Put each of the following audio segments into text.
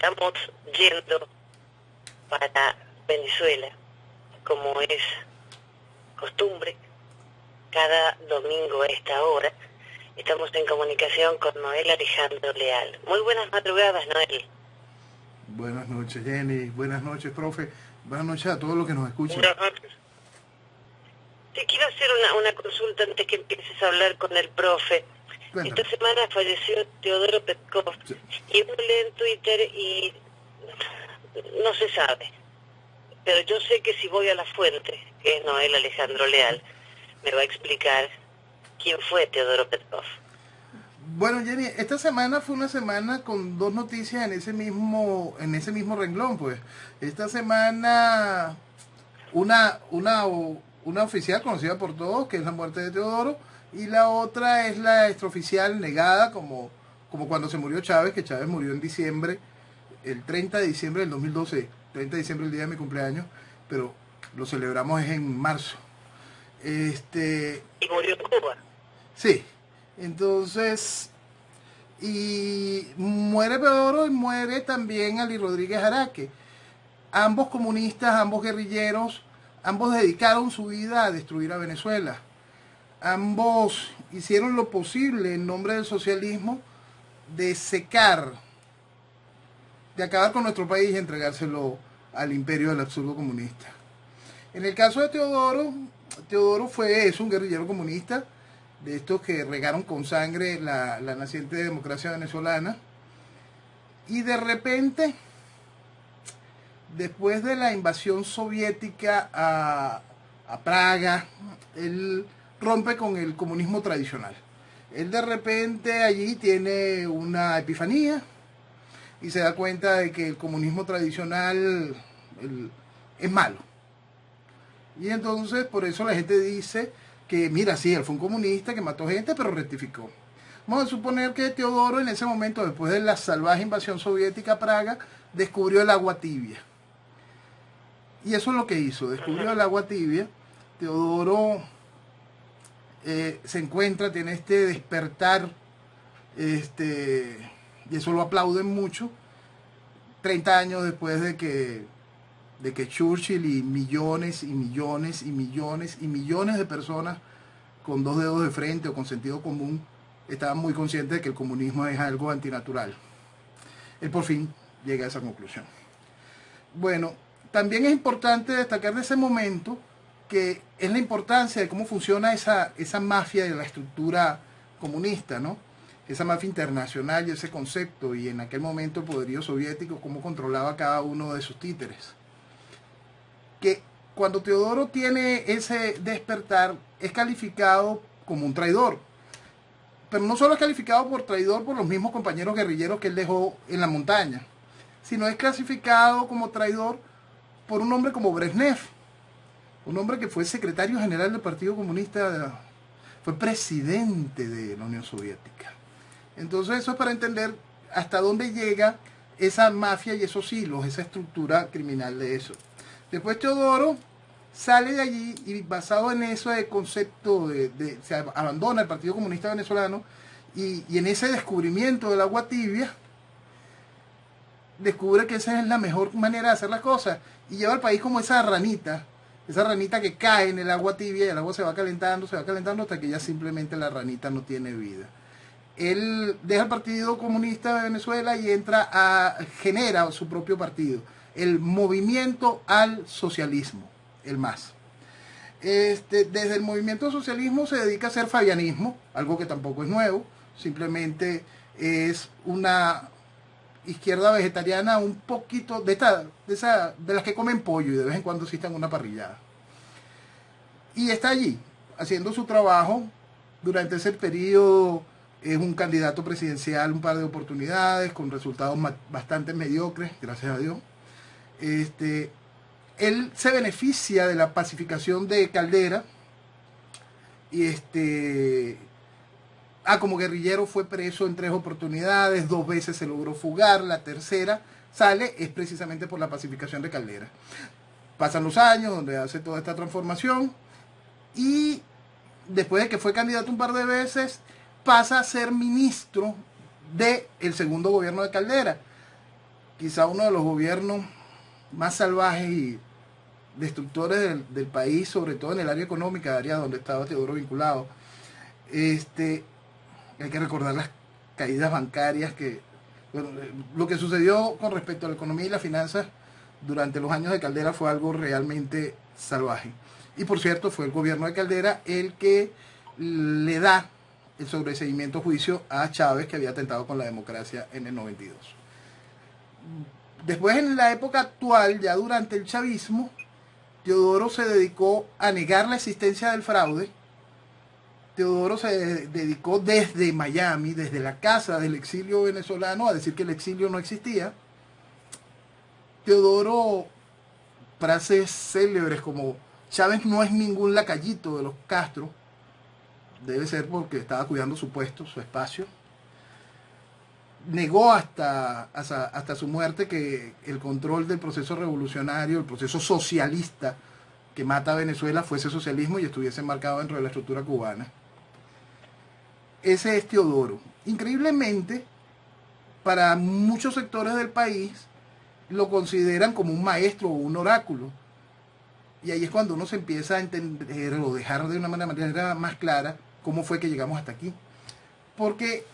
estamos yendo para Venezuela, como es costumbre, cada domingo a esta hora. Estamos en comunicación con Noel Alejandro Leal. Muy buenas madrugadas, Noel. Buenas noches, Jenny. Buenas noches, profe. Buenas noches a todos los que nos escuchan. Buenas noches. Te quiero hacer una consulta antes que empieces a hablar con el profe. Cuéntame. Esta semana falleció Teodoro Petkov, Sí. y uno lee en Twitter y no se sabe. Pero yo sé que si voy a la fuente, que es Noel Alejandro Leal, me va a explicar quién fue Teodoro Petkov. Bueno, Jenny, esta semana fue una semana con dos noticias en ese mismo renglón, pues. Esta semana una oficial conocida por todos, que es la muerte de Teodoro, y la otra es la extraoficial negada, como cuando se murió Chávez, que Chávez murió en diciembre, el 30 de diciembre del 2012, 30 de diciembre el día de mi cumpleaños, pero lo celebramos es en marzo. Y murió en Cuba. Sí, entonces, y muere Teodoro y muere también Ali Rodríguez Araque. Ambos comunistas, ambos guerrilleros, ambos dedicaron su vida a destruir a Venezuela. Ambos hicieron lo posible en nombre del socialismo de secar, de acabar con nuestro país y entregárselo al imperio del absurdo comunista. En el caso de Teodoro es un guerrillero comunista, de estos que regaron con sangre la naciente democracia venezolana, y de repente, después de la invasión soviética a Praga, él rompe con el comunismo tradicional. Él de repente allí tiene una epifanía y se da cuenta de que el comunismo tradicional es malo. Y entonces por eso la gente dice que, mira, sí, él fue un comunista que mató gente, pero rectificó. Vamos a suponer que Teodoro en ese momento, después de la salvaje invasión soviética a Praga, descubrió el agua tibia. Y eso es lo que hizo, descubrió el agua tibia. Teodoro se encuentra, tiene este despertar, y eso lo aplauden mucho, 30 años después de que Churchill y millones y millones y millones y millones de personas con dos dedos de frente o con sentido común estaban muy conscientes de que el comunismo es algo antinatural. Él por fin llega a esa conclusión. Bueno, también es importante destacar de ese momento que es la importancia de cómo funciona esa mafia de la estructura comunista, ¿no? Esa mafia internacional y ese concepto, y en aquel momento el poderío soviético, cómo controlaba cada uno de sus títeres. Que cuando Teodoro tiene ese despertar, es calificado como un traidor. Pero no solo es calificado por traidor por los mismos compañeros guerrilleros que él dejó en la montaña, sino es clasificado como traidor por un hombre como Brezhnev, un hombre que fue secretario general del Partido Comunista, fue presidente de la Unión Soviética. Entonces eso es para entender hasta dónde llega esa mafia y esos hilos, esa estructura criminal de eso. Después Teodoro sale de allí y basado en ese concepto se abandona el Partido Comunista Venezolano y en ese descubrimiento del agua tibia descubre que esa es la mejor manera de hacer las cosas y lleva al país como esa ranita que cae en el agua tibia y el agua se va calentando hasta que ya simplemente la ranita no tiene vida. Él deja el Partido Comunista de Venezuela y genera su propio partido, el Movimiento al Socialismo, el MAS. Desde el movimiento al socialismo se dedica a hacer fabianismo, algo que tampoco es nuevo, simplemente es una izquierda vegetariana un poquito de las que comen pollo y de vez en cuando sí están en una parrillada. Y está allí, haciendo su trabajo. Durante ese periodo es un candidato presidencial un par de oportunidades, con resultados bastante mediocres, gracias a Dios. Él se beneficia de la pacificación de Caldera y como guerrillero fue preso en 3 oportunidades, 2 veces se logró fugar, la tercera sale es precisamente por la pacificación de Caldera. Pasan los años donde hace toda esta transformación y después de que fue candidato un par de veces pasa a ser ministro del segundo gobierno de Caldera. quizá uno de los gobiernos más salvajes y destructores del país, sobre todo en el área económica, área donde estaba Teodoro vinculado. Hay que recordar las caídas bancarias bueno, lo que sucedió con respecto a la economía y las finanzas durante los años de Caldera fue algo realmente salvaje. Y por cierto, fue el gobierno de Caldera el que le da el sobreseimiento a juicio a Chávez, que había atentado con la democracia en el 92. Después, en la época actual, ya durante el chavismo, Teodoro se dedicó a negar la existencia del fraude. Teodoro se dedicó desde Miami, desde la casa del exilio venezolano, a decir que el exilio no existía. Teodoro, frases célebres como Chávez no es ningún lacayito de los Castro, debe ser porque estaba cuidando su puesto, su espacio. Negó hasta su muerte que el control del proceso revolucionario, el proceso socialista que mata a Venezuela fuese socialismo y estuviese enmarcado dentro de la estructura cubana. Ese es Teodoro. Increíblemente, para muchos sectores del país lo consideran como un maestro o un oráculo. Y ahí es cuando uno se empieza a entender o dejar de una manera más clara cómo fue que llegamos hasta aquí. Porque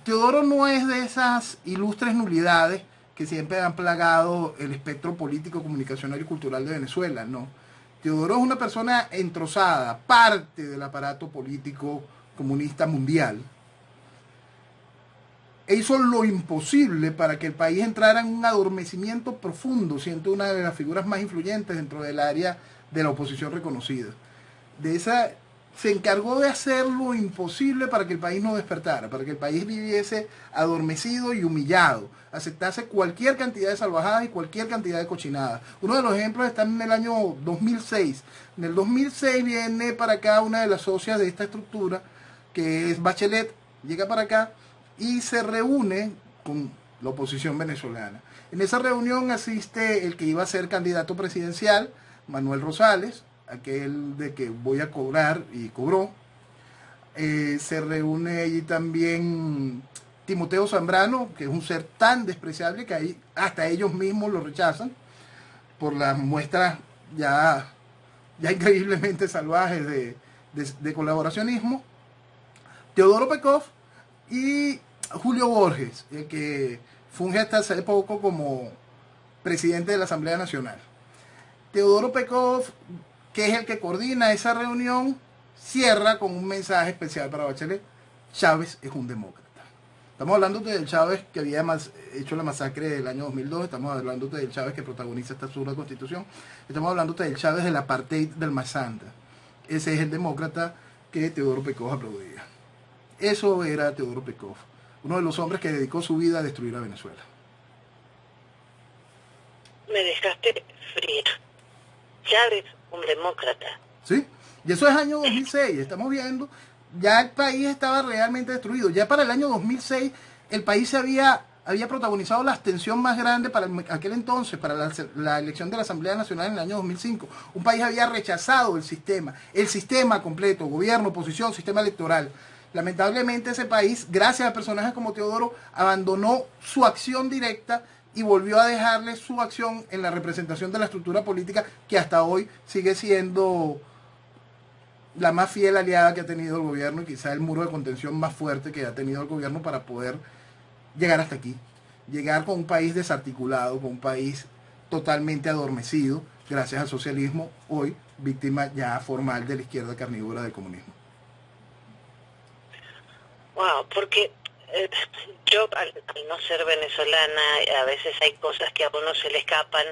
Teodoro no es de esas ilustres nulidades que siempre han plagado el espectro político, comunicacional y cultural de Venezuela, no. Teodoro es una persona entrosada, parte del aparato político comunista mundial. E hizo lo imposible para que el país entrara en un adormecimiento profundo, siendo una de las figuras más influyentes dentro del área de la oposición reconocida. Se encargó de hacer lo imposible para que el país no despertara, para que el país viviese adormecido y humillado, aceptase cualquier cantidad de salvajadas y cualquier cantidad de cochinadas. Uno de los ejemplos está en el año 2006. En el 2006 viene para acá una de las socias de esta estructura, que es Bachelet, llega para acá y se reúne con la oposición venezolana. En esa reunión asiste el que iba a ser candidato presidencial, Manuel Rosales, aquel de que voy a cobrar y cobró. Se reúne allí también Timoteo Zambrano, que es un ser tan despreciable que ahí hasta ellos mismos lo rechazan por las muestras ya increíblemente salvajes de colaboracionismo. Teodoro Pekov y Julio Borges, el que funge hasta hace poco como presidente de la Asamblea Nacional. Teodoro Pekov, que es el que coordina esa reunión, cierra con un mensaje especial para Bachelet: Chávez es un demócrata. Estamos hablando del Chávez que había hecho la masacre del año 2002, estamos hablando del Chávez que protagoniza esta absurda constitución, estamos hablando del Chávez del apartheid del Mazanda. Ese es el demócrata que Teodoro Pekov aplaudía. Eso era Teodoro Pekov, uno de los hombres que dedicó su vida a destruir a Venezuela. Me dejaste frío. Chávez, un demócrata. ¿Sí? Y eso es año 2006, estamos viendo, ya el país estaba realmente destruido. Ya para el año 2006 el país había protagonizado la abstención más grande para aquel entonces, para la elección de la Asamblea Nacional en el año 2005. Un país había rechazado el sistema completo, gobierno, oposición, sistema electoral. Lamentablemente ese país, gracias a personajes como Teodoro, abandonó su acción directa y volvió a dejarle su acción en la representación de la estructura política que hasta hoy sigue siendo la más fiel aliada que ha tenido el gobierno y quizá el muro de contención más fuerte que ha tenido el gobierno para poder llegar hasta aquí. Llegar con un país desarticulado, con un país totalmente adormecido, gracias al socialismo, hoy víctima ya formal de la izquierda carnívora del comunismo. Wow, porque yo al no ser venezolana, a veces hay cosas que a uno se le escapan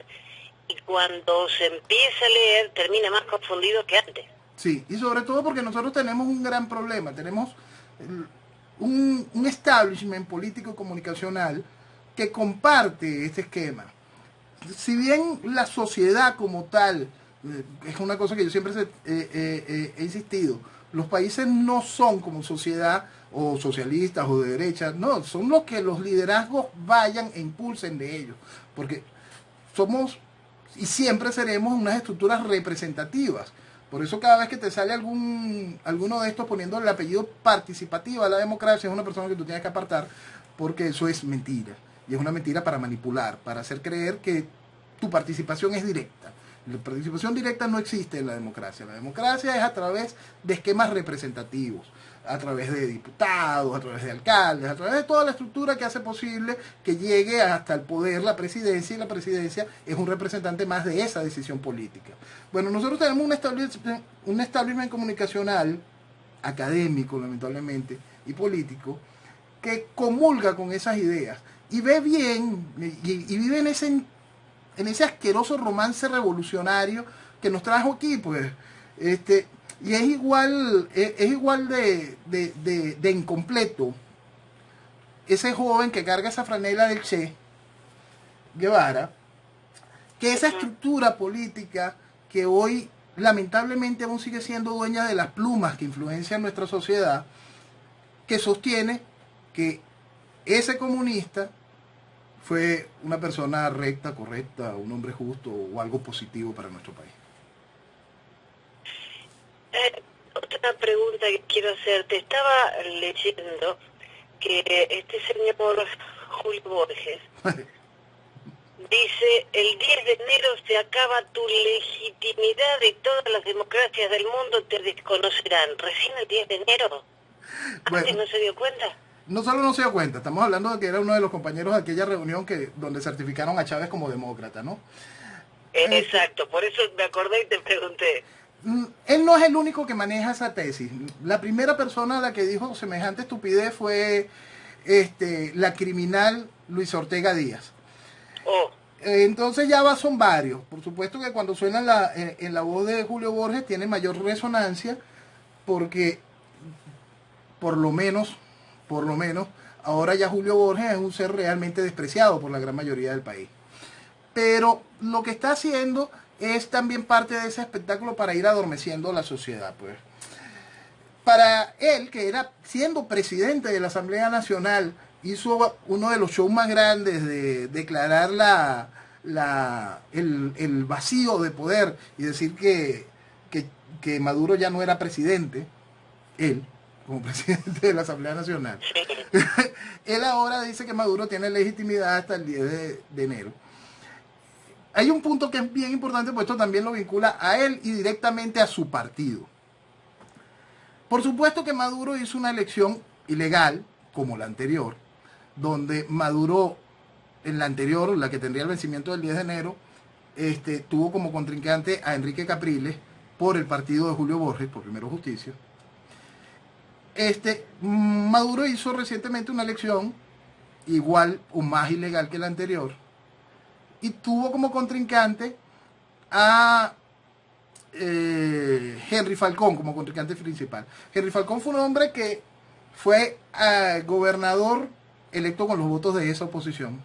y cuando se empieza a leer termina más confundido que antes. Sí, y sobre todo porque nosotros tenemos un gran problema, tenemos un establishment político comunicacional que comparte este esquema. Si bien la sociedad como tal, es una cosa que yo siempre he insistido, los países no son como sociedad o socialistas o de derecha, no, son los que los liderazgos vayan e impulsen de ellos, porque somos y siempre seremos unas estructuras representativas. Por eso cada vez que te sale alguno de estos poniendo el apellido participativa a la democracia, es una persona que tú tienes que apartar, porque eso es mentira. y es una mentira para manipular, para hacer creer que tu participación es directa. La participación directa no existe en la democracia. La democracia es a través de esquemas representativos, a través de diputados, a través de alcaldes, a través de toda la estructura que hace posible que llegue hasta el poder la presidencia, y la presidencia es un representante más de esa decisión política. Bueno, nosotros tenemos un establishment comunicacional, académico lamentablemente, y político, que comulga con esas ideas y ve bien y vive en ese asqueroso romance revolucionario que nos trajo aquí, pues, y es igual de incompleto ese joven que carga esa franela del Che Guevara, que esa estructura política que hoy lamentablemente aún sigue siendo dueña de las plumas que influencian nuestra sociedad, que sostiene que ese comunista fue una persona recta, correcta, un hombre justo o algo positivo para nuestro país. Otra pregunta que quiero hacerte. Estaba leyendo que este señor Julio Borges dice: el 10 de enero se acaba tu legitimidad y todas las democracias del mundo te desconocerán. ¿Recién el 10 de enero? ¿Antes no se dio cuenta? No solo no se dio cuenta, estamos hablando de que era uno de los compañeros de aquella reunión donde certificaron a Chávez como demócrata, ¿no? Exacto, por eso me acordé y te pregunté. Él no es el único que maneja esa tesis. La primera persona a la que dijo semejante estupidez fue la criminal Luis Ortega Díaz. Oh. Entonces son varios. Por supuesto que cuando suena en la voz de Julio Borges tiene mayor resonancia, porque por lo menos, ahora ya Julio Borges es un ser realmente despreciado por la gran mayoría del país. Pero lo que está haciendo es también parte de ese espectáculo para ir adormeciendo la sociedad, pues. Para él, que era siendo presidente de la Asamblea Nacional, hizo uno de los shows más grandes de declarar el vacío de poder y decir que Maduro ya no era presidente, él, como presidente de la Asamblea Nacional. Él ahora dice que Maduro tiene legitimidad hasta el 10 de enero. Hay un punto que es bien importante, pues esto también lo vincula a él y directamente a su partido. Por supuesto que Maduro hizo una elección ilegal, como la anterior, donde Maduro, en la anterior, la que tendría el vencimiento del 10 de enero, tuvo como contrincante a Enrique Capriles por el partido de Julio Borges, por Primero Justicia. Maduro hizo recientemente una elección igual o más ilegal que la anterior, y tuvo como contrincante a Henry Falcón como contrincante principal. Henry Falcón fue un hombre que fue gobernador electo con los votos de esa oposición,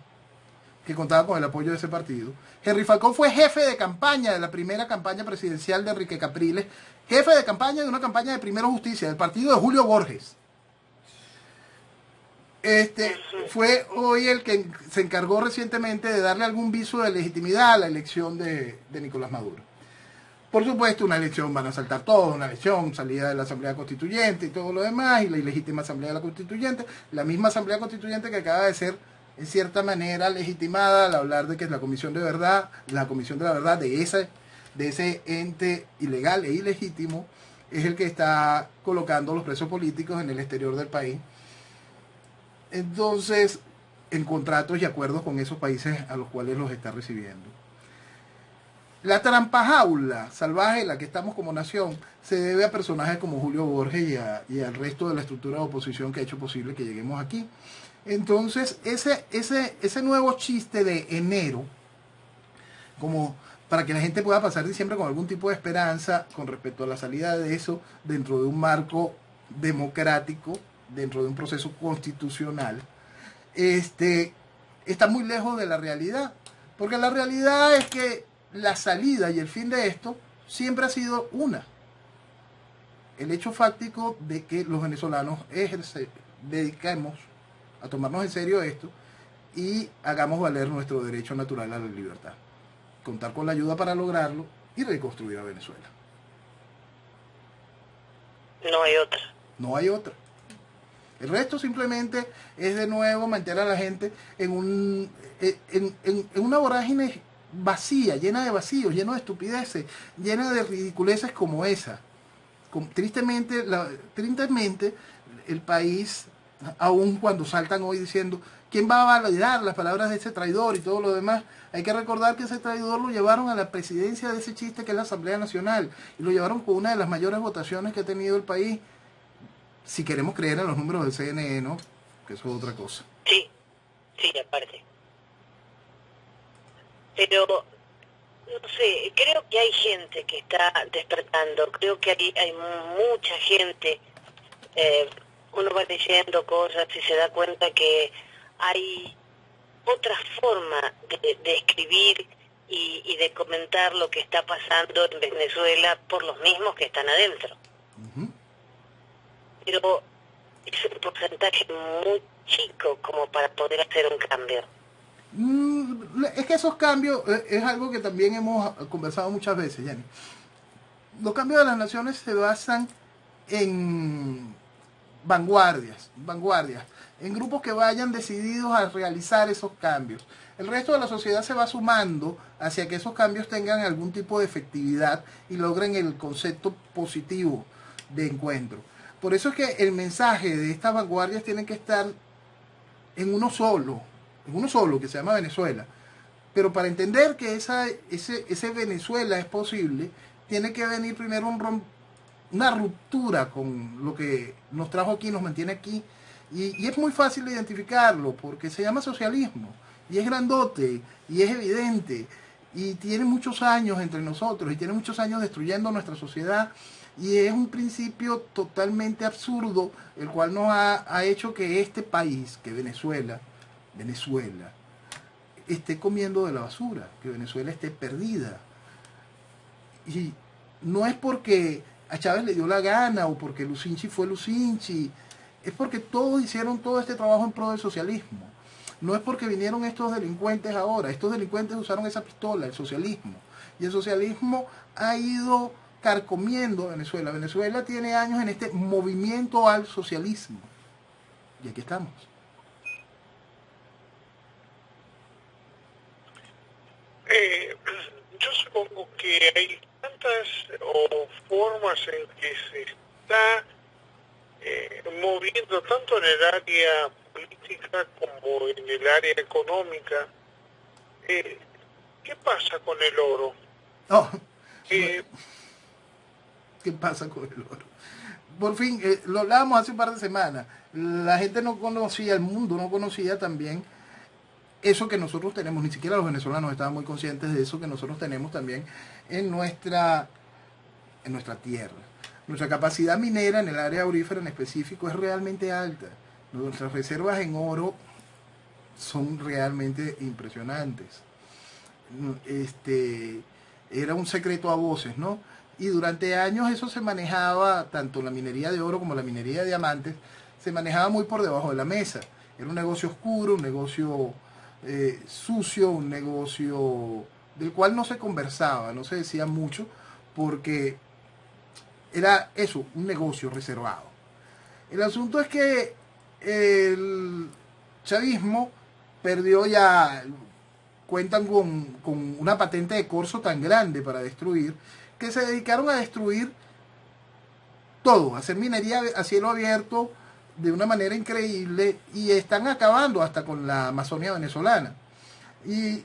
que contaba con el apoyo de ese partido. Henry Falcón fue jefe de campaña de la primera campaña presidencial de Enrique Capriles, jefe de campaña de una campaña de Primero Justicia, del partido de Julio Borges. Fue hoy el que se encargó recientemente de darle algún viso de legitimidad a la elección de Nicolás Maduro. Por supuesto, una elección van a saltar todos, una elección, salida de la Asamblea Constituyente y todo lo demás, y la ilegítima Asamblea de la Constituyente, la misma Asamblea Constituyente que acaba de ser, en cierta manera, legitimada al hablar de que es la Comisión de Verdad, la Comisión de la Verdad de ese ente ilegal e ilegítimo, es el que está colocando los presos políticos en el exterior del país. Entonces, en contratos y acuerdos con esos países a los cuales los está recibiendo. La trampajaula salvaje en la que estamos como nación se debe a personajes como Julio Borges y al resto de la estructura de oposición que ha hecho posible que lleguemos aquí. Entonces, ese nuevo chiste de enero, como para que la gente pueda pasar diciembre con algún tipo de esperanza con respecto a la salida de eso dentro de un marco democrático, dentro de un proceso constitucional, está muy lejos de la realidad. Porque la realidad es que la salida y el fin de esto siempre ha sido una. El hecho fáctico de que los venezolanos dediquemos a tomarnos en serio esto y hagamos valer nuestro derecho natural a la libertad. Contar con la ayuda para lograrlo y reconstruir a Venezuela. No hay otra. No hay otra. El resto simplemente es de nuevo mantener a la gente en una vorágine vacía, llena de vacíos, llena de estupideces, llena de ridiculeces como esa. Tristemente, tristemente, el país, aun cuando saltan hoy diciendo quién va a validar las palabras de ese traidor y todo lo demás, hay que recordar que ese traidor lo llevaron a la presidencia de ese chiste que es la Asamblea Nacional, y lo llevaron con una de las mayores votaciones que ha tenido el país, si queremos creer en los números del CNN, ¿no? Que eso es otra cosa. Sí, sí, aparte. Pero, no sé, creo que hay gente que está despertando, creo que hay mucha gente, uno va leyendo cosas y se da cuenta que hay otra forma de escribir y de comentar lo que está pasando en Venezuela por los mismos que están adentro. Pero es un porcentaje muy chico como para poder hacer un cambio. Es que esos cambios es algo que también hemos conversado muchas veces, Jenny. Los cambios de las naciones se basan en vanguardias, en grupos que vayan decididos a realizar esos cambios. El resto de la sociedad se va sumando hacia que esos cambios tengan algún tipo de efectividad y logren el concepto positivo de encuentro. Por eso es que el mensaje de estas vanguardias tiene que estar en uno solo, que se llama Venezuela. Pero para entender que ese Venezuela es posible, tiene que venir primero una ruptura con lo que nos trajo aquí, nos mantiene aquí. Y es muy fácil identificarlo, porque se llama socialismo, y es grandote, y es evidente, y tiene muchos años entre nosotros, y tiene muchos años destruyendo nuestra sociedad, y es un principio totalmente absurdo, el cual nos ha hecho que este país, que Venezuela, esté comiendo de la basura, que Venezuela esté perdida. Y no es porque a Chávez le dio la gana o porque Lucinchi fue Lucinchi, es porque todos hicieron todo este trabajo en pro del socialismo. No es porque vinieron estos delincuentes ahora, estos delincuentes usaron esa pistola, el socialismo. Y el socialismo ha ido carcomiendo Venezuela. Venezuela tiene años en este movimiento al socialismo. Y aquí estamos. Yo supongo que hay tantas formas en que se está moviendo tanto en el área política como en el área económica. ¿Qué pasa con el oro? Oh, ¿qué pasa con el oro? Por fin, lo hablábamos hace un par de semanas. La gente no conocía, el mundo no conocía también eso que nosotros tenemos, ni siquiera los venezolanos estaban muy conscientes de eso que nosotros tenemos también en nuestra tierra. Nuestra capacidad minera en el área aurífera en específico es realmente alta. Nuestras reservas en oro son realmente impresionantes. Era un secreto a voces, ¿no? Y durante años eso se manejaba, tanto la minería de oro como la minería de diamantes, se manejaba muy por debajo de la mesa. Era un negocio oscuro, un negocio sucio, un negocio del cual no se conversaba, no se decía mucho, porque era eso, un negocio reservado. El asunto es que el chavismo perdió ya, cuentan con una patente de corso tan grande para destruir, que se dedicaron a destruir todo, a hacer minería a cielo abierto de una manera increíble, y están acabando hasta con la Amazonia venezolana. Y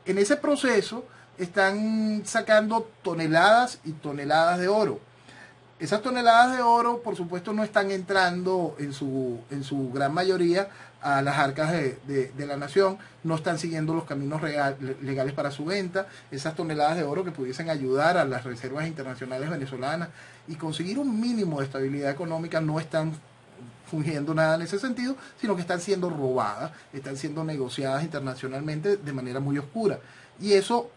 en ese proceso están sacando toneladas y toneladas de oro. Esas toneladas de oro, por supuesto, no están entrando en su gran mayoría a las arcas de la nación, no están siguiendo los caminos legales para su venta. Esas toneladas de oro que pudiesen ayudar a las reservas internacionales venezolanas y conseguir un mínimo de estabilidad económica no están fungiendo nada en ese sentido, sino que están siendo robadas, están siendo negociadas internacionalmente de manera muy oscura. Y eso,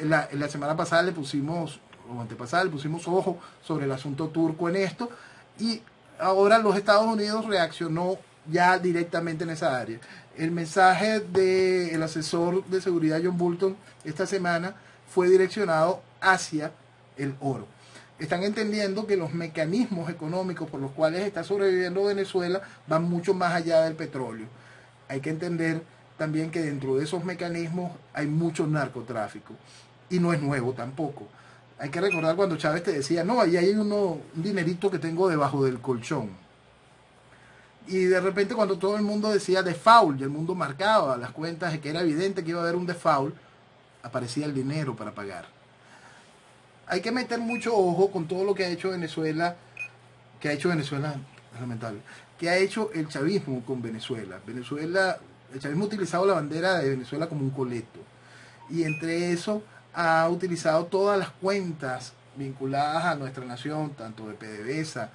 la semana pasada o antepasada le pusimos ojo sobre el asunto turco en esto, y ahora los Estados Unidos reaccionó ya directamente en esa área. El mensaje del asesor de seguridad John Bolton esta semana fue direccionado hacia el oro. están entendiendo que los mecanismos económicos por los cuales está sobreviviendo Venezuela van mucho más allá del petróleo. Hay que entender también que dentro de esos mecanismos hay mucho narcotráfico y no es nuevo tampoco. Hay que recordar cuando Chávez te decía, no, ahí hay un dinerito que tengo debajo del colchón. Y de repente cuando todo el mundo decía default y el mundo marcaba las cuentas de que era evidente que iba a haber un default, aparecía el dinero para pagar. Hay que meter mucho ojo con todo lo que ha hecho Venezuela, lamentable, que ha hecho el chavismo con Venezuela. El chavismo ha utilizado la bandera de Venezuela como un coleto. Y entre eso ha utilizado todas las cuentas vinculadas a nuestra nación, tanto de PDVSA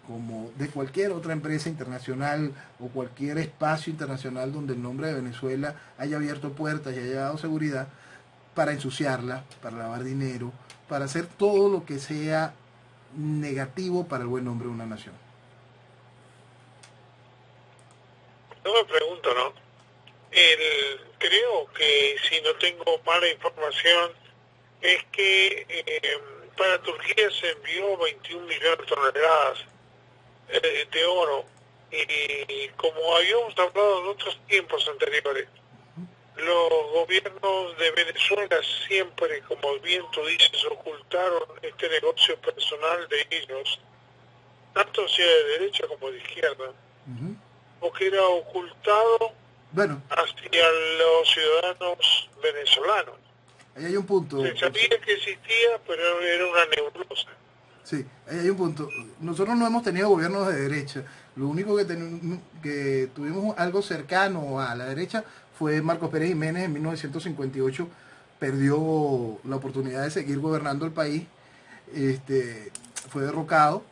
como de cualquier otra empresa internacional o cualquier espacio internacional donde el nombre de Venezuela haya abierto puertas y haya dado seguridad, para ensuciarla, para lavar dinero, para hacer todo lo que sea negativo para el buen nombre de una nación. Yo me pregunto, ¿no? Creo que, si no tengo mala información, es que para Turquía se envió 21 millones de toneladas de oro, y como habíamos hablado en otros tiempos anteriores, los gobiernos de Venezuela siempre, como bien tú dices, ocultaron este negocio personal de ellos, tanto sea de derecha como de izquierda, porque era ocultado hacia los ciudadanos venezolanos. Ahí hay un punto. Se sabía que existía, pero era una nebulosa. Sí, ahí hay un punto. Nosotros no hemos tenido gobiernos de derecha. Lo único que tuvimos algo cercano a la derecha fue Marcos Pérez Jiménez en 1958. Perdió la oportunidad de seguir gobernando el país. Fue derrocado.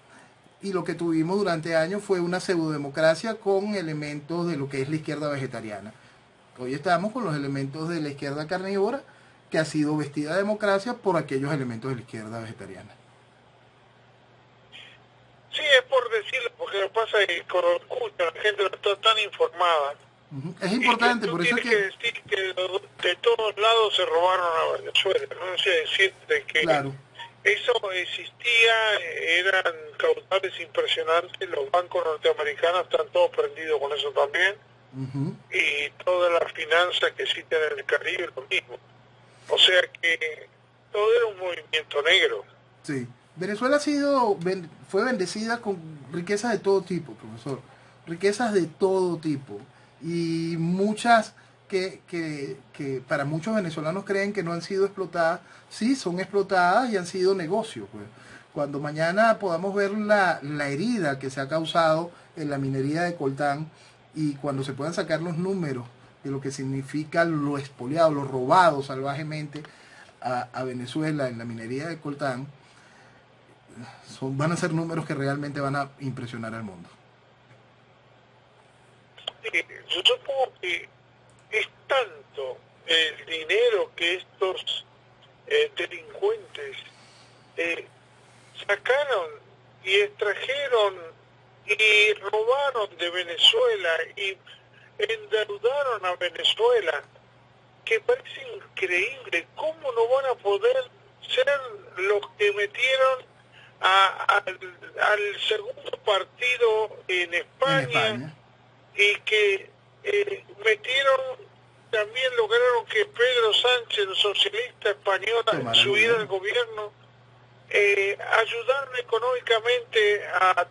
Y lo que tuvimos durante años fue una pseudodemocracia con elementos de lo que es la izquierda vegetariana. Hoy estamos con los elementos de la izquierda carnívora, que ha sido vestida de democracia por aquellos elementos de la izquierda vegetariana. Sí, es por decirlo, porque lo que pasa es que cuando escucha la gente no está tan informada. Es importante, por eso es que decir que de todos lados se robaron a Venezuela, no sé decirte que claro. Eso existía, eran caudales impresionantes, los bancos norteamericanos están todos prendidos con eso también, y todas las finanzas que existen en el Caribe lo mismo. O sea que todo era un movimiento negro. Sí, Venezuela fue bendecida con riquezas de todo tipo, profesor, riquezas de todo tipo, y muchas que para muchos venezolanos creen que no han sido explotadas, sí son explotadas y han sido negocios. Pues. Cuando mañana podamos ver la herida que se ha causado en la minería de coltán, y cuando se puedan sacar los números de lo que significa lo expoliado, lo robado salvajemente a Venezuela en la minería de coltán, van a ser números que realmente van a impresionar al mundo. Yo supongo que es tanto el dinero que estos delincuentes sacaron y extrajeron y robaron de Venezuela y endeudaron a Venezuela, que parece increíble cómo no van a poder ser los que metieron al segundo partido en España. Y que también lograron que Pedro Sánchez, el socialista español, subiera al gobierno, ayudaron económicamente a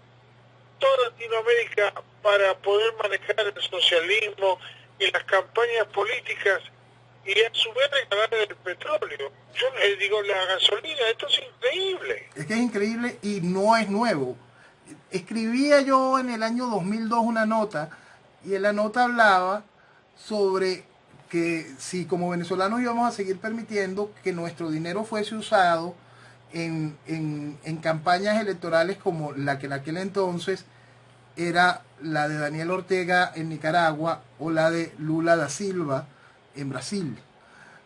toda Latinoamérica para poder manejar el socialismo y las campañas políticas, y a su vez regalar el petróleo. Yo les digo, la gasolina, esto es increíble. Es que es increíble y no es nuevo. Escribía yo en el año 2002 una nota, y en la nota hablaba sobre que si como venezolanos íbamos a seguir permitiendo que nuestro dinero fuese usado en campañas electorales como la que en aquel entonces era la de Daniel Ortega en Nicaragua o la de Lula da Silva en Brasil.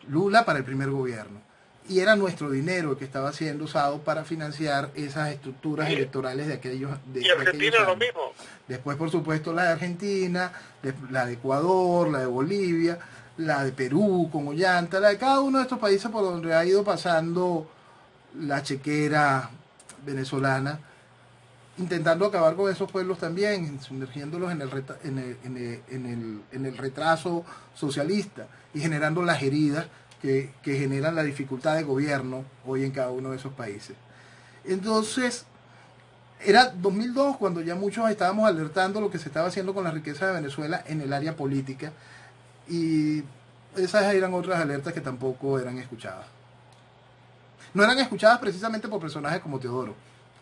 Lula para el primer gobierno. Y era nuestro dinero que estaba siendo usado para financiar esas estructuras electorales de aquellos y Argentina lo mismo. Después, por supuesto, la de Argentina, la de Ecuador, la de Bolivia, la de Perú con Ollanta, la de cada uno de estos países por donde ha ido pasando la chequera venezolana, intentando acabar con esos pueblos también, sumergiéndolos en el retraso socialista y generando las heridas que generan la dificultad de gobierno hoy en cada uno de esos países. Entonces, era 2002 cuando ya muchos estábamos alertando lo que se estaba haciendo con la riqueza de Venezuela en el área política, y esas eran otras alertas que tampoco eran escuchadas. No eran escuchadas precisamente por personajes como Teodoro.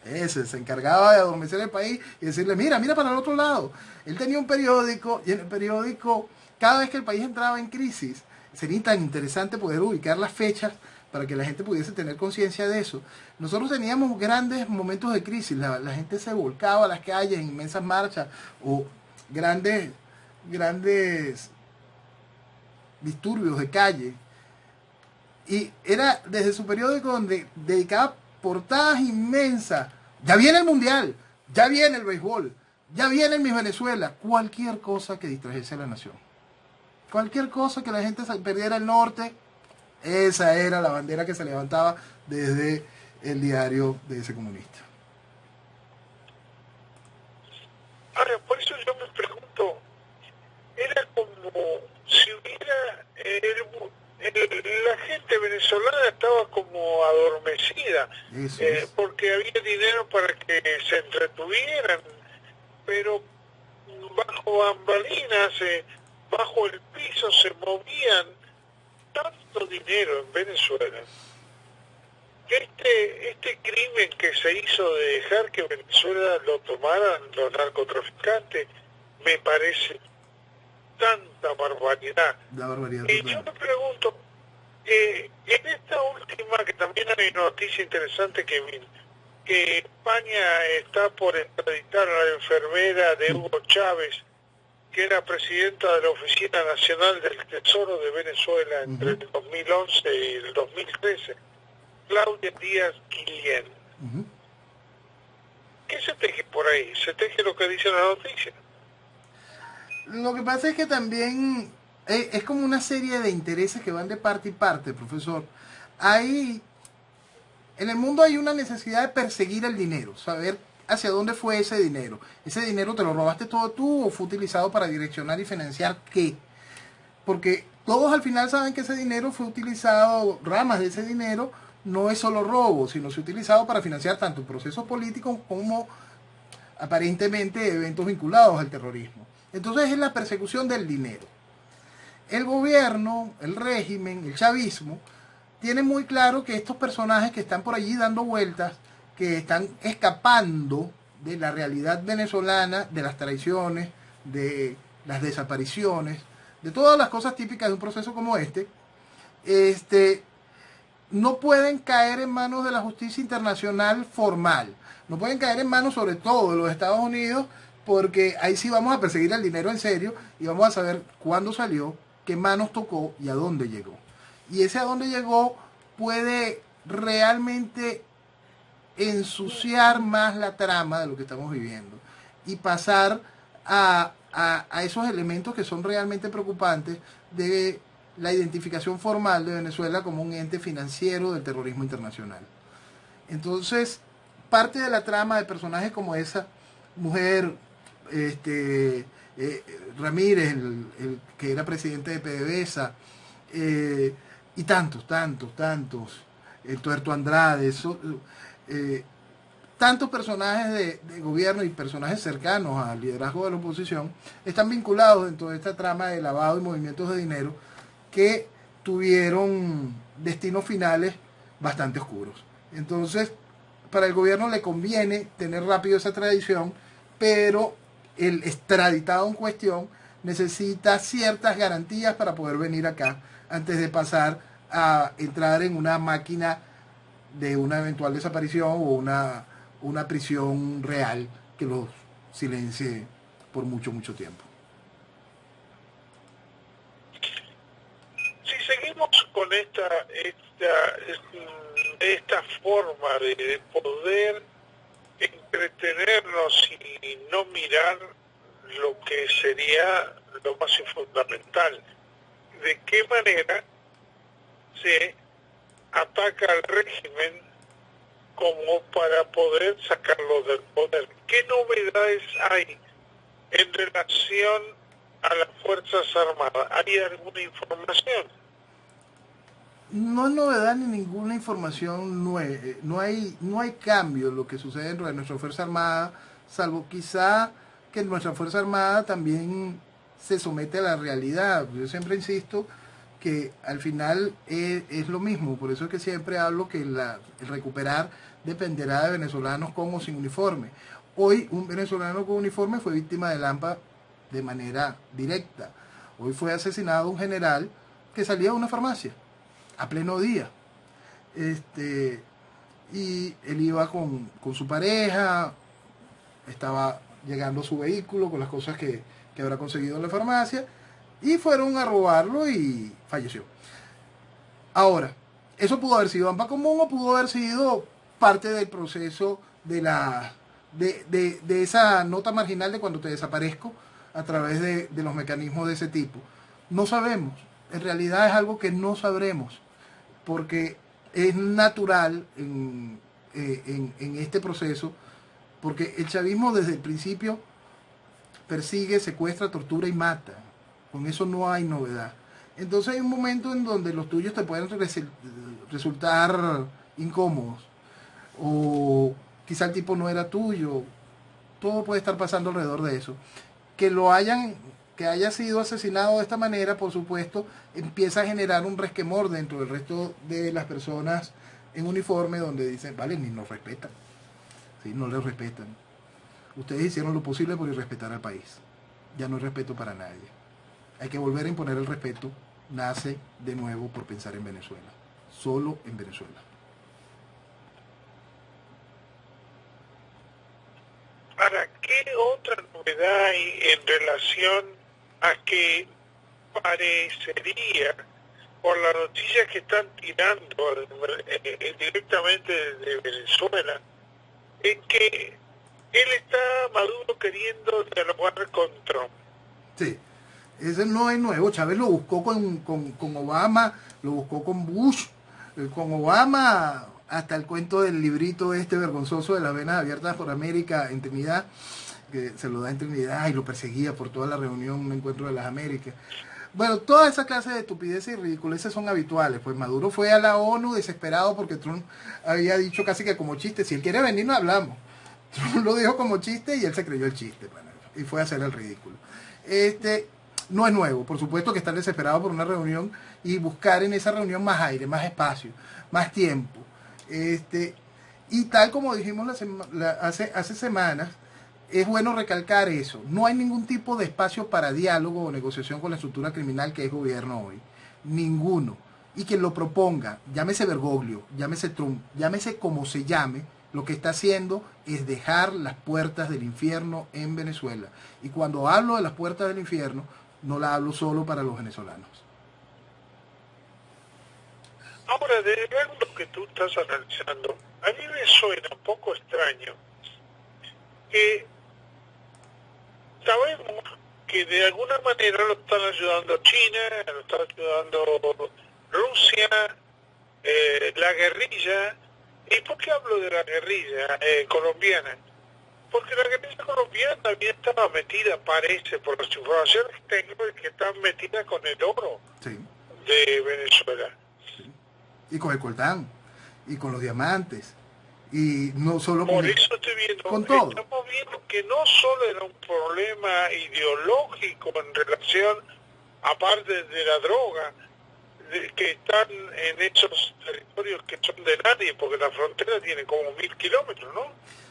Ese se encargaba de adormecer el país y decirle, mira para el otro lado. Él tenía un periódico, y en el periódico, cada vez que el país entraba en crisis, sería tan interesante poder ubicar las fechas para que la gente pudiese tener conciencia de eso. Nosotros teníamos grandes momentos de crisis, la gente se volcaba a las calles en inmensas marchas, o grandes disturbios de calle. Y era desde su periódico donde dedicaba portadas inmensas. Ya viene el mundial, ya viene el béisbol, ya viene el Miss Venezuela. Cualquier cosa que distrajese a la nación. Cualquier cosa que la gente perdiera el norte, esa era la bandera que se levantaba desde el diario de ese comunista. Ahora, por eso yo me pregunto, era como si hubiera... la gente venezolana estaba como adormecida, porque había dinero para que se entretuvieran, pero bajo bambalinas, bajo el piso se movían tanto dinero en Venezuela. Este crimen que se hizo de dejar que Venezuela lo tomaran los narcotraficantes, me parece tanta barbaridad. Y yo me pregunto, en esta última, que también hay una noticia interesante, que España está por extraditar a la enfermera de Hugo Chávez, que era presidenta de la Oficina Nacional del Tesoro de Venezuela entre el 2011 y el 2013, Claudia Díaz Guillén. ¿Qué se teje por ahí? ¿Se teje lo que dice la noticia? Lo que pasa es que también es como una serie de intereses que van de parte y parte, profesor. En el mundo hay una necesidad de perseguir el dinero, saber hacia dónde fue ese dinero. ¿Ese dinero te lo robaste todo tú o fue utilizado para direccionar y financiar qué? Porque todos al final saben que ese dinero fue utilizado, ramas de ese dinero, no es solo robo, sino se ha utilizado para financiar tanto procesos políticos como aparentemente eventos vinculados al terrorismo. Entonces es la persecución del dinero. El gobierno, el régimen, el chavismo, tiene muy claro que estos personajes que están por allí dando vueltas, que están escapando de la realidad venezolana, de las traiciones, de las desapariciones, de todas las cosas típicas de un proceso como no pueden caer en manos de la justicia internacional formal. No pueden caer en manos sobre todo de los Estados Unidos, porque ahí sí vamos a perseguir el dinero en serio y vamos a saber cuándo salió, qué manos tocó y a dónde llegó. Y ese a dónde llegó puede realmente ensuciar más la trama de lo que estamos viviendo y pasar a esos elementos que son realmente preocupantes de la identificación formal de Venezuela como un ente financiero del terrorismo internacional. Entonces, parte de la trama de personajes como esa mujer, Ramírez, el que era presidente de PDVSA, y tantos, el Tuerto Andrade, tantos personajes de gobierno y personajes cercanos al liderazgo de la oposición están vinculados dentro de esta trama de lavado y movimientos de dinero que tuvieron destinos finales bastante oscuros. Entonces, para el gobierno le conviene tener rápido esa tradición, pero el extraditado en cuestión necesita ciertas garantías para poder venir acá antes de pasar a entrar en una máquina de una eventual desaparición o una prisión real que los silencie por mucho tiempo. Si seguimos con esta forma de poder entretenernos y no mirar lo que sería lo más fundamental, de qué manera se ataca al régimen como para poder sacarlo del poder. ¿Qué novedades hay en relación a las Fuerzas Armadas? ¿Hay alguna información? No es novedad ni ninguna información nueva. No hay cambio en lo que sucede dentro de nuestra Fuerza Armada, salvo quizá que nuestra Fuerza Armada también se somete a la realidad. Yo siempre insisto que al final es lo mismo, por eso es que siempre hablo que el recuperar dependerá de venezolanos con o sin uniforme. Hoy un venezolano con uniforme fue víctima de Lampa de manera directa. Hoy fue asesinado un general que salía de una farmacia a pleno día. Y él iba con su pareja, estaba llegando a su vehículo con las cosas que habrá conseguido en la farmacia, y fueron a robarlo y falleció. Ahora, eso pudo haber sido AMPA común o pudo haber sido parte del proceso de esa nota marginal de cuando te desaparezco a través de los mecanismos de ese tipo. No sabemos. En realidad es algo que no sabremos, porque es natural en este proceso, porque el chavismo desde el principio persigue, secuestra, tortura y mata. Con eso no hay novedad. Entonces hay un momento en donde los tuyos te pueden resultar incómodos, o quizá el tipo no era tuyo. Todo puede estar pasando alrededor de eso. Que haya sido asesinado de esta manera, por supuesto, empieza a generar un resquemor dentro del resto de las personas en uniforme, donde dicen, vale, ni nos respetan. ¿Sí? No les respetan. Ustedes hicieron lo posible por irrespetar al país. Ya no hay respeto para nadie. Hay que volver a imponer el respeto. Nace de nuevo por pensar en Venezuela. Solo en Venezuela. Ahora, ¿qué otra novedad hay en relación a que parecería, por las noticias que están tirando directamente de Venezuela, en que Maduro queriendo dialogar con Trump? Sí, ese no es nuevo. Chávez lo buscó con Obama, lo buscó con Bush, con Obama, hasta el cuento del librito este vergonzoso de las venas abiertas por América en Trinidad, que se lo da en Trinidad y lo perseguía por toda la reunión, un encuentro de las Américas. Bueno, toda esa clase de estupideces y ridiculeces son habituales. Pues Maduro fue a la ONU desesperado porque Trump había dicho casi que como chiste, si él quiere venir no hablamos. Trump lo dijo como chiste y él se creyó el chiste, bueno, y fue a hacer el ridículo. No es nuevo, por supuesto que están desesperados por una reunión y buscar en esa reunión más aire, más espacio, más tiempo. Y tal como dijimos hace semanas, es bueno recalcar eso. No hay ningún tipo de espacio para diálogo o negociación con la estructura criminal que es gobierno hoy. Ninguno. Y quien lo proponga, llámese Bergoglio, llámese Trump, llámese como se llame, lo que está haciendo es dejar las puertas del infierno en Venezuela. Y cuando hablo de las puertas del infierno, no la hablo solo para los venezolanos. Ahora, de lo que tú estás analizando, a mí me suena un poco extraño que sabemos que de alguna manera lo están ayudando China, lo está ayudando Rusia, la guerrilla. ¿Y por qué hablo de la guerrilla colombiana? Porque la guerrilla colombiana también estaba metida, parece, por las informaciones que tengo, que están metidas con el oro de Venezuela. Y con el coltán, y con los diamantes, y no solo por eso estoy viendo, con todo. Estamos viendo que no solo era un problema ideológico en relación, aparte de la droga, que están en esos territorios que son de nadie, porque la frontera tiene como 1000 kilómetros, ¿no?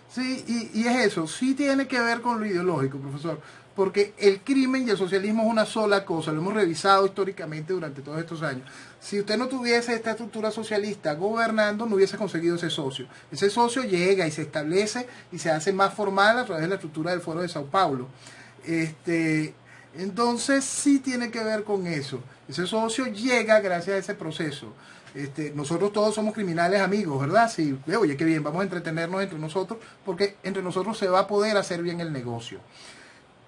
Sí, y es eso, sí tiene que ver con lo ideológico, profesor, porque el crimen y el socialismo es una sola cosa, lo hemos revisado históricamente durante todos estos años. Si usted no tuviese esta estructura socialista gobernando, no hubiese conseguido ese socio. Ese socio llega y se establece y se hace más formal a través de la estructura del Foro de Sao Paulo. Entonces sí tiene que ver con eso. Ese socio llega gracias a ese proceso. Nosotros todos somos criminales amigos, ¿verdad? Sí, oye, qué bien, vamos a entretenernos entre nosotros, porque entre nosotros se va a poder hacer bien el negocio.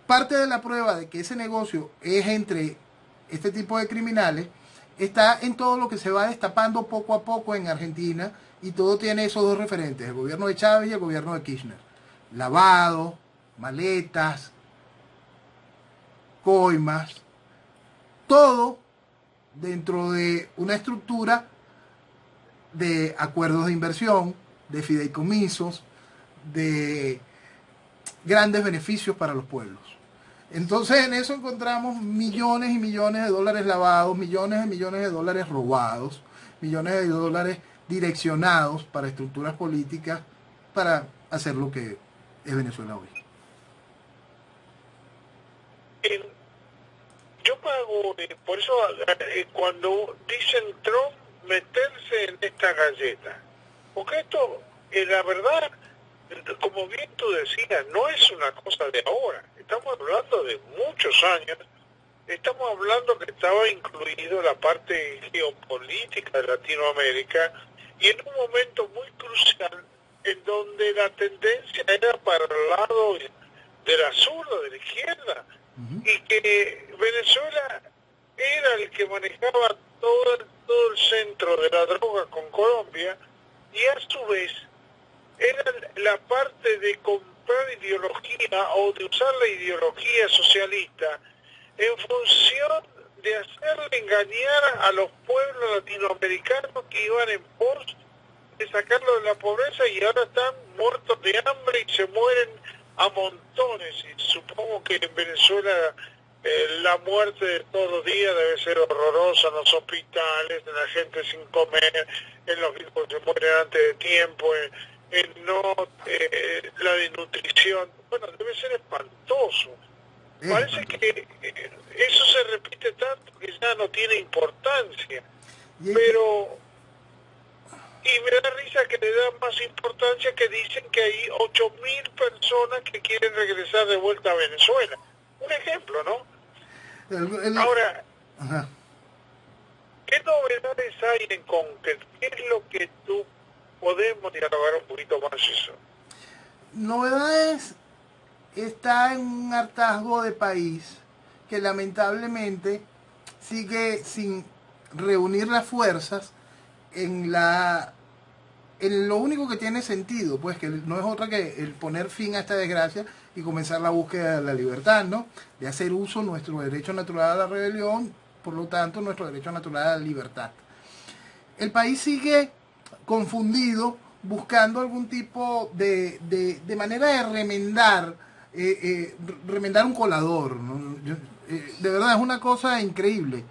Parte de la prueba de que ese negocio es entre este tipo de criminales está en todo lo que se va destapando poco a poco en Argentina y todo tiene esos dos referentes, el gobierno de Chávez y el gobierno de Kirchner. Lavado, maletas, coimas, todo dentro de una estructura de acuerdos de inversión, de fideicomisos, de grandes beneficios para los pueblos. Entonces en eso encontramos millones y millones de dólares lavados, millones y millones de dólares robados, millones de dólares direccionados para estructuras políticas para hacer lo que es Venezuela hoy. Yo pago, por eso cuando dicen Trump meterse en esta galleta, porque esto, la verdad, como bien tú decías, no es una cosa de ahora, estamos hablando de muchos años, estamos hablando que estaba incluido la parte geopolítica de Latinoamérica y en un momento muy crucial en donde la tendencia era para el lado de la zurda, de la izquierda, y que Venezuela era el que manejaba todo el centro de la droga con Colombia y a su vez era la parte de comprar ideología o de usar la ideología socialista en función de hacerle engañar a los pueblos latinoamericanos que iban en pos de sacarlo de la pobreza y ahora están muertos de hambre y se mueren a montones. Y supongo que en Venezuela la muerte de todos los días debe ser horrorosa en los hospitales, en la gente sin comer, en los hijos que se mueren antes de tiempo, en la desnutrición. Bueno, debe ser espantoso. Parece que eso se repite tanto que ya no tiene importancia. Pero, y me da risa que le dan más importancia que dicen que hay 8.000 personas que quieren regresar de vuelta a Venezuela. Un ejemplo, ¿no? Ahora, ajá, ¿qué novedades hay en concreto? ¿Qué es lo que tú podemos dialogar un poquito más eso? Novedades, está en un hartazgo de país que lamentablemente sigue sin reunir las fuerzas en lo único que tiene sentido, pues que no es otra que el poner fin a esta desgracia y comenzar la búsqueda de la libertad, ¿no? De hacer uso de nuestro derecho natural a la rebelión, por lo tanto nuestro derecho natural a la libertad. El país sigue confundido, buscando algún tipo de manera de remendar un colador, ¿no? De verdad es una cosa increíble.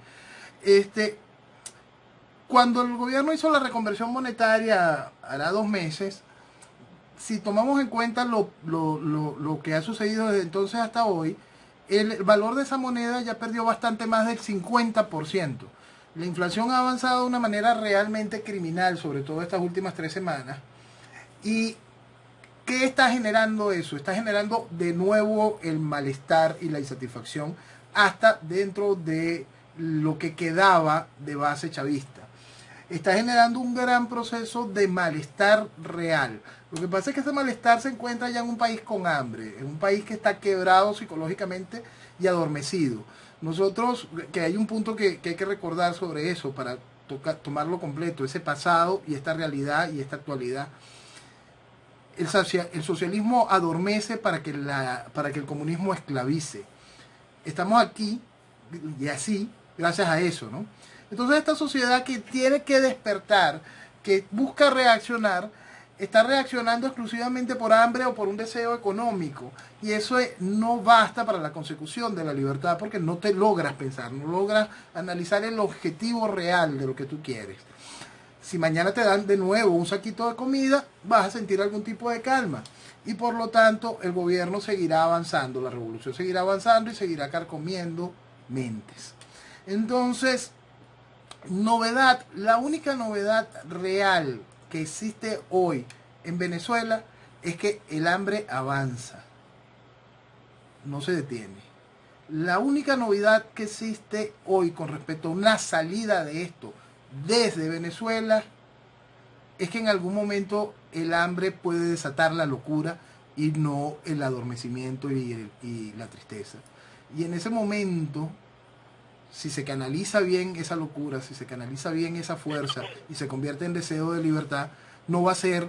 Cuando el gobierno hizo la reconversión monetaria hará 2 meses, si tomamos en cuenta lo que ha sucedido desde entonces hasta hoy, el valor de esa moneda ya perdió bastante más del 50%. La inflación ha avanzado de una manera realmente criminal, sobre todo estas últimas 3 semanas. ¿Y qué está generando eso? Está generando de nuevo el malestar y la insatisfacción hasta dentro de lo que quedaba de base chavista. Está generando un gran proceso de malestar real. Lo que pasa es que ese malestar se encuentra ya en un país con hambre, en un país que está quebrado psicológicamente y adormecido. Nosotros, que hay un punto que hay que recordar sobre eso para tomarlo completo, ese pasado y esta realidad y esta actualidad. El socialismo adormece para que el comunismo esclavice. Estamos aquí y así gracias a eso, ¿no? Entonces esta sociedad que tiene que despertar, que busca reaccionar, está reaccionando exclusivamente por hambre o por un deseo económico. Y eso no basta para la consecución de la libertad, porque no te logras pensar, no logras analizar el objetivo real de lo que tú quieres. Si mañana te dan de nuevo un saquito de comida, vas a sentir algún tipo de calma. Y por lo tanto el gobierno seguirá avanzando, la revolución seguirá avanzando y seguirá carcomiendo mentes. Entonces, novedad, la única novedad real que existe hoy en Venezuela es que el hambre avanza, no se detiene. La única novedad que existe hoy con respecto a una salida de esto desde Venezuela es que en algún momento el hambre puede desatar la locura y no el adormecimiento y la tristeza. Y en ese momento, si se canaliza bien esa locura, si se canaliza bien esa fuerza y se convierte en deseo de libertad, no va a ser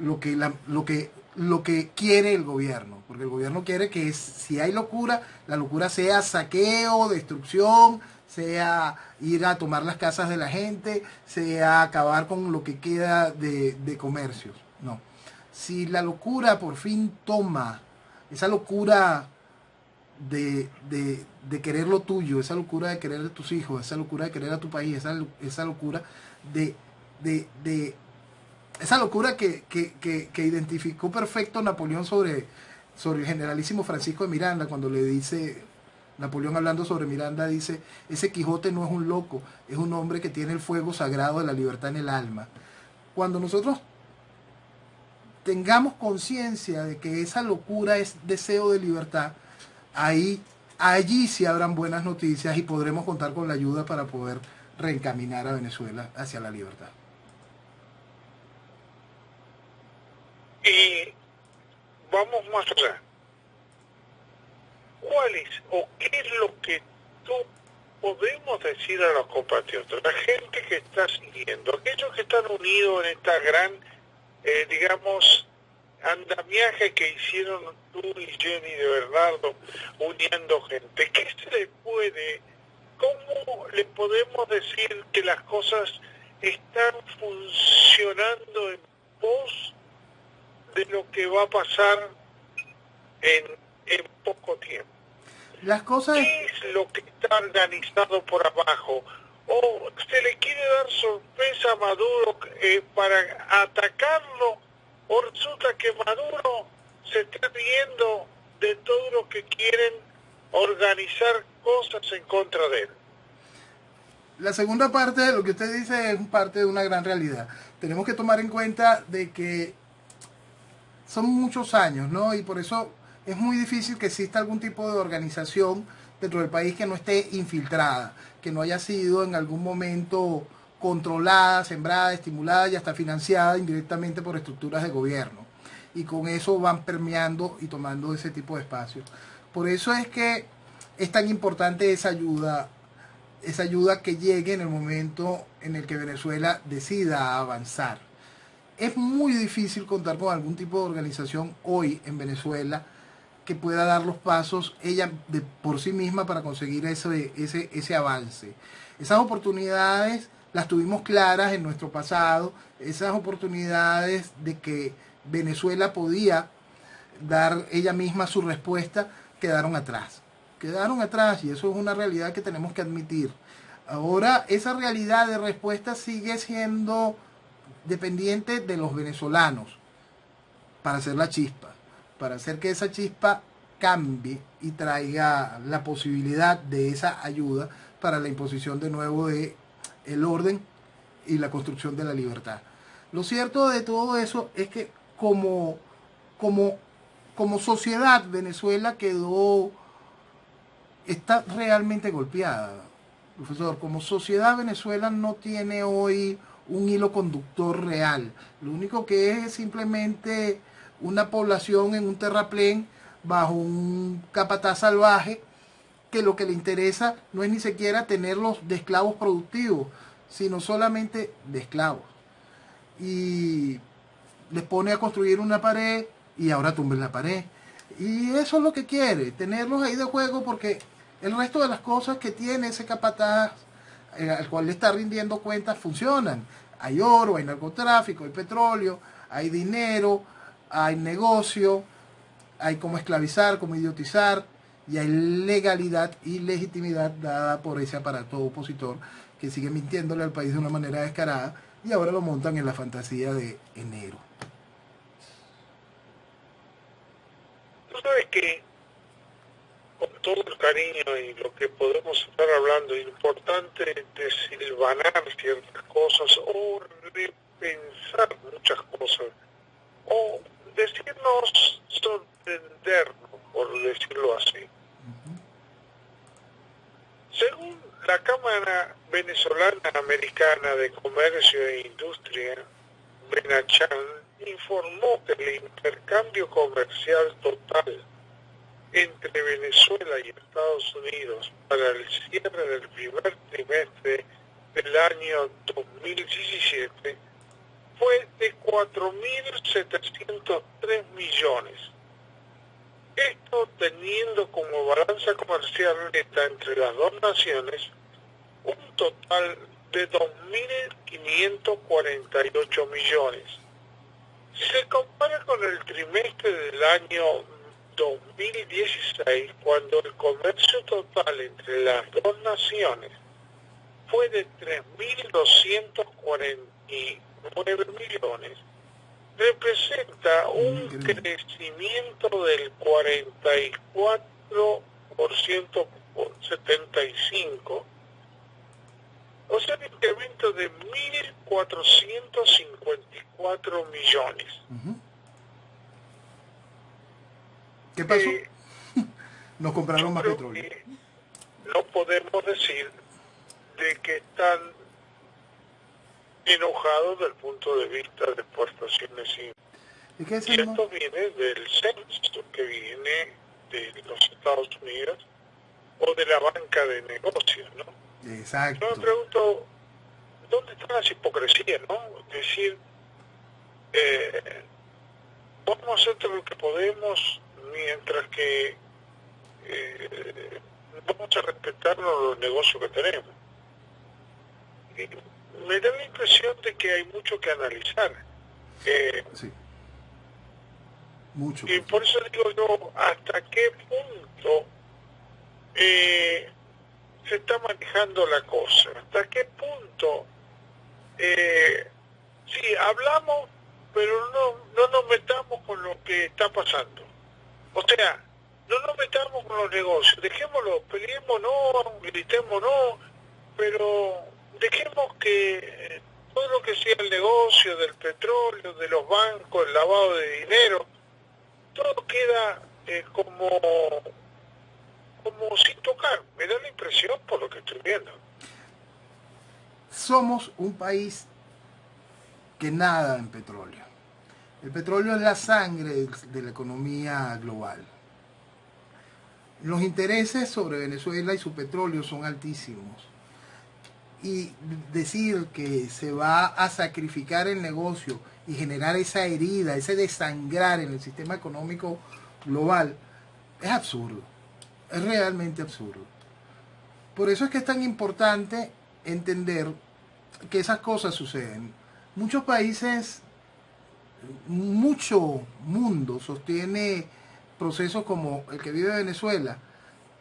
lo que quiere el gobierno, porque el gobierno quiere que si hay locura, la locura sea saqueo, destrucción, sea ir a tomar las casas de la gente, sea acabar con lo que queda de comercios. No. Si la locura por fin toma, esa locura de querer lo tuyo, esa locura de querer a tus hijos, esa locura de querer a tu país, esa locura de, de esa locura que identificó perfecto Napoleón sobre el generalísimo Francisco de Miranda, cuando le dice, Napoleón hablando sobre Miranda, dice: ese Quijote no es un loco, es un hombre que tiene el fuego sagrado de la libertad en el alma. Cuando nosotros tengamos conciencia de que esa locura es deseo de libertad, allí sí habrán buenas noticias y podremos contar con la ayuda para poder reencaminar a Venezuela hacia la libertad. Y vamos más allá. ¿Cuál es o qué es lo que tú podemos decir a los compatriotas, la gente que está siguiendo, aquellos que están unidos en esta gran, digamos, andamiaje que hicieron tú y Jenny de Bernardo, uniendo gente? ¿Qué se le puede, cómo le podemos decir que las cosas están funcionando en pos de lo que va a pasar en poco tiempo? Las cosas... ¿Qué es lo que está organizado por abajo? ¿O se le quiere dar sorpresa a Maduro para atacarlo? ¿O resulta que Maduro se está riendo de todo lo que quieren organizar cosas en contra de él? La segunda parte de lo que usted dice es parte de una gran realidad. Tenemos que tomar en cuenta de que son muchos años, ¿no? Y por eso es muy difícil que exista algún tipo de organización dentro del país que no esté infiltrada, que no haya sido en algún momento controlada, sembrada, estimulada y hasta financiada indirectamente por estructuras de gobierno. Y con eso van permeando y tomando ese tipo de espacios. Por eso es que es tan importante esa ayuda que llegue en el momento en el que Venezuela decida avanzar. Es muy difícil contar con algún tipo de organización hoy en Venezuela que pueda dar los pasos ella por sí misma para conseguir ese avance. Esas oportunidades las tuvimos claras en nuestro pasado, esas oportunidades de que Venezuela podía dar ella misma su respuesta quedaron atrás. Quedaron atrás y eso es una realidad que tenemos que admitir. Ahora esa realidad de respuesta sigue siendo dependiente de los venezolanos para hacer la chispa, para hacer que esa chispa cambie y traiga la posibilidad de esa ayuda para la imposición de nuevo de el orden y la construcción de la libertad. Lo cierto de todo eso es que como sociedad Venezuela está realmente golpeada, profesor. Como sociedad Venezuela no tiene hoy un hilo conductor real. Lo único que es simplemente una población en un terraplén bajo un capataz salvaje que lo que le interesa no es ni siquiera tenerlos de esclavos productivos, sino solamente de esclavos. Y les pone a construir una pared y ahora tumben la pared. Y eso es lo que quiere, tenerlos ahí de juego, porque el resto de las cosas que tiene ese capataz al cual le está rindiendo cuentas funcionan. Hay oro, hay narcotráfico, hay petróleo, hay dinero, hay negocio, hay cómo esclavizar, cómo idiotizar, y hay legalidad y legitimidad dada por ese aparato opositor que sigue mintiéndole al país de una manera descarada y ahora lo montan en la fantasía de enero. Tú sabes que con todo el cariño y lo que podemos estar hablando, es importante desilvanar ciertas cosas o repensar muchas cosas o decirnos, sorprendernos, por decirlo así. Según la Cámara Venezolana Americana de Comercio e Industria, Benachan, informó que el intercambio comercial total entre Venezuela y Estados Unidos para el cierre del primer trimestre del año 2017 fue de 4.703 millones. Esto teniendo como balanza comercial neta entre las dos naciones un total de 2.548 millones. Si se compara con el trimestre del año 2016, cuando el comercio total entre las dos naciones fue de 3.249 millones, representa un crecimiento del 44% por 75, o sea, un incremento de 1.454 millones. ¿Qué pasó? Nos compraron más petróleo. No podemos decir de que están enojados desde el punto de vista de exportaciones y esto viene del censo que viene de los Estados Unidos o de la banca de negocios, ¿no? Exacto. Yo me pregunto, ¿dónde están las hipocresías, no? Es decir, vamos a hacer todo lo que podemos mientras que vamos a respetarnos los negocios que tenemos. Y me da la impresión de que hay mucho que analizar. Sí. Mucho. Y por eso digo yo, ¿hasta qué punto se está manejando la cosa? ¿Hasta qué punto sí, hablamos, pero no nos metamos con lo que está pasando? O sea, no nos metamos con los negocios, dejémoslo, peleémonos, gritémonos, pero dejemos que todo lo que sea el negocio del petróleo, de los bancos, el lavado de dinero, todo queda como sin tocar. Me da la impresión por lo que estoy viendo. Somos un país que nada en petróleo. El petróleo es la sangre de la economía global. Los intereses sobre Venezuela y su petróleo son altísimos. Y decir que se va a sacrificar el negocio y generar esa herida, ese desangrar en el sistema económico global, es absurdo. Es realmente absurdo. Por eso es que es tan importante entender que esas cosas suceden. Muchos países, mucho mundo sostiene procesos como el que vive Venezuela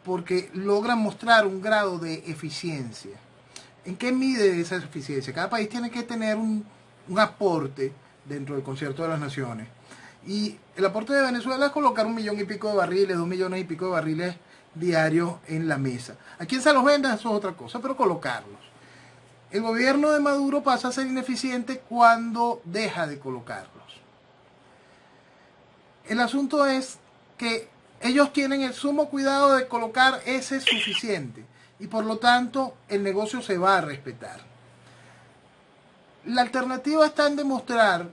porque logran mostrar un grado de eficiencia. ¿En qué mide esa eficiencia? Cada país tiene que tener un aporte dentro del concierto de las naciones. Y el aporte de Venezuela es colocar 1 millón y pico de barriles, 2 millones y pico de barriles diarios en la mesa. ¿A quién se los venda? Eso es otra cosa, pero colocarlos. El gobierno de Maduro pasa a ser ineficiente cuando deja de colocarlos. El asunto es que ellos tienen el sumo cuidado de colocar ese suficiente y por lo tanto el negocio se va a respetar. La alternativa está en demostrar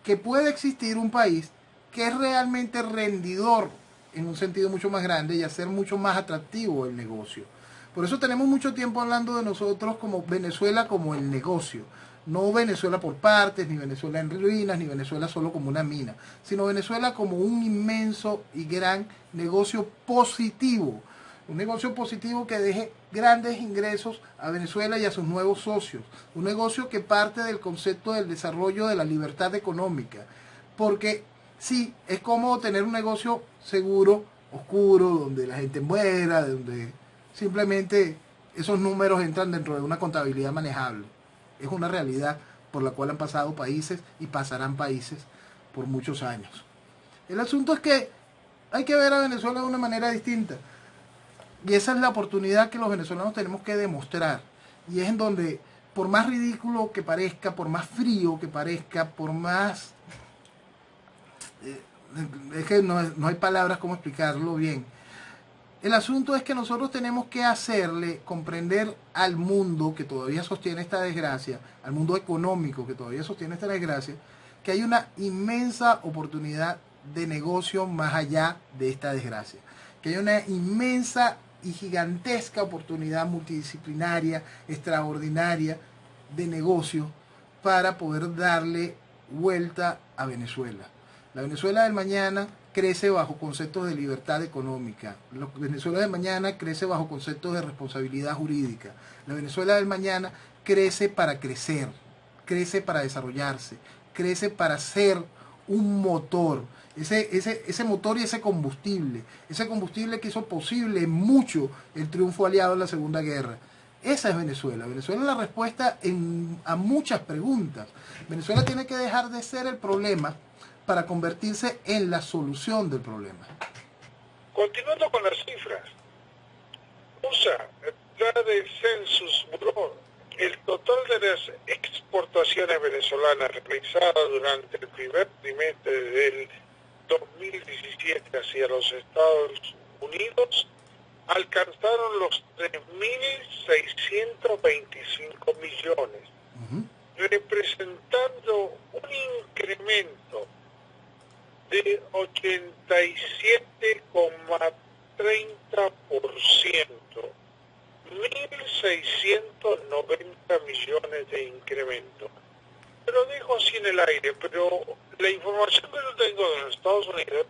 que puede existir un país que es realmente rendidor en un sentido mucho más grande y hacer mucho más atractivo el negocio. Por eso tenemos mucho tiempo hablando de nosotros como Venezuela como el negocio. No Venezuela por partes, ni Venezuela en ruinas, ni Venezuela solo como una mina, sino Venezuela como un inmenso y gran negocio positivo. Un negocio positivo que deje grandes ingresos a Venezuela y a sus nuevos socios. Un negocio que parte del concepto del desarrollo de la libertad económica. Porque sí, es cómodo tener un negocio seguro, oscuro, donde la gente muera, donde simplemente esos números entran dentro de una contabilidad manejable. Es una realidad por la cual han pasado países y pasarán países por muchos años. El asunto es que hay que ver a Venezuela de una manera distinta. Y esa es la oportunidad que los venezolanos tenemos que demostrar. Y es en donde, por más ridículo que parezca, por más frío que parezca, por más... es que no hay palabras como explicarlo bien. El asunto es que nosotros tenemos que hacerle comprender al mundo que todavía sostiene esta desgracia, al mundo económico que todavía sostiene esta desgracia, que hay una inmensa oportunidad de negocio más allá de esta desgracia. Que hay una inmensa y gigantesca oportunidad multidisciplinaria, extraordinaria de negocio para poder darle vuelta a Venezuela. La Venezuela del mañana crece bajo conceptos de libertad económica. La Venezuela del mañana crece bajo conceptos de responsabilidad jurídica. La Venezuela del mañana crece para crecer, crece para desarrollarse, crece para ser un motor. Ese motor y ese combustible que hizo posible mucho el triunfo aliado en la Segunda Guerra. Esa es Venezuela. Venezuela es la respuesta a muchas preguntas. Venezuela tiene que dejar de ser el problema para convertirse en la solución del problema. Continuando con las cifras, USA, la del Census Bureau, el total de las exportaciones venezolanas realizadas durante el primer trimestre del 2017 hacia los Estados Unidos alcanzaron los 3.625 millones, representando un incremento de 87,30%, 1.690 millones de incremento. Lo dejo así en el aire, pero la información que yo tengo de los Estados Unidos,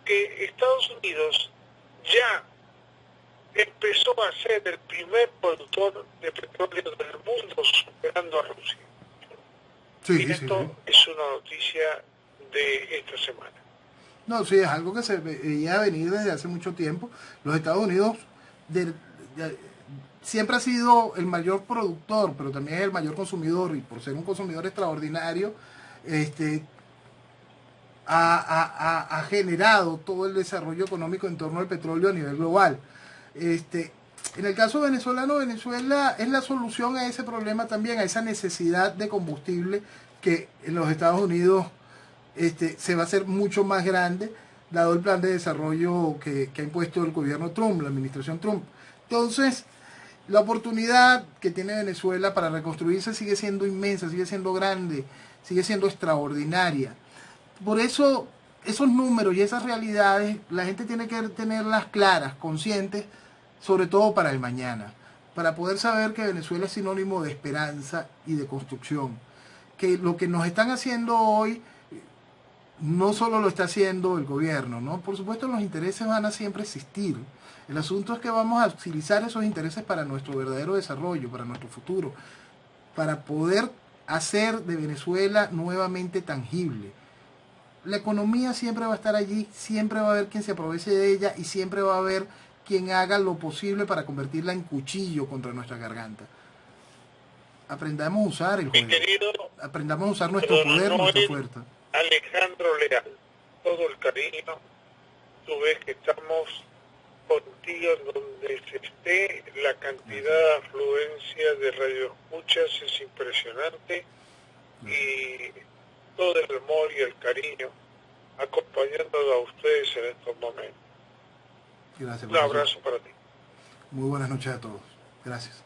que Estados Unidos ya empezó a ser el primer productor de petróleo del mundo, superando a Rusia. Sí, y esto es una noticia de esta semana. No, sí, es algo que se veía venir desde hace mucho tiempo. Los Estados Unidos siempre ha sido el mayor productor, pero también es el mayor consumidor, y por ser un consumidor extraordinario, ha generado todo el desarrollo económico en torno al petróleo a nivel global. En el caso venezolano, Venezuela es la solución a ese problema también, a esa necesidad de combustible que en los Estados Unidos se va a hacer mucho más grande, dado el plan de desarrollo que ha impuesto el gobierno Trump, la administración Trump. Entonces, la oportunidad que tiene Venezuela para reconstruirse sigue siendo inmensa, sigue siendo grande, sigue siendo extraordinaria. Por eso, esos números y esas realidades, la gente tiene que tenerlas claras, conscientes, sobre todo para el mañana, para poder saber que Venezuela es sinónimo de esperanza y de construcción. Que lo que nos están haciendo hoy no solo lo está haciendo el gobierno, ¿no? Por supuesto, los intereses van a siempre existir. El asunto es que vamos a utilizar esos intereses para nuestro verdadero desarrollo, para nuestro futuro, para poder hacer de Venezuela nuevamente tangible. La economía siempre va a estar allí, siempre va a haber quien se aproveche de ella y siempre va a haber quien haga lo posible para convertirla en cuchillo contra nuestra garganta. Aprendamos a usar el juego. Aprendamos a usar nuestro poder, nuestra fuerza. Alejandro Leal, todo el cariño. Tú ves que estamos contigo donde se esté, la cantidad de afluencia de radioescuchas es impresionante y todo el amor y el cariño acompañándolos a ustedes en estos momentos. Gracias. Un abrazo para ti. Muy buenas noches a todos. Gracias.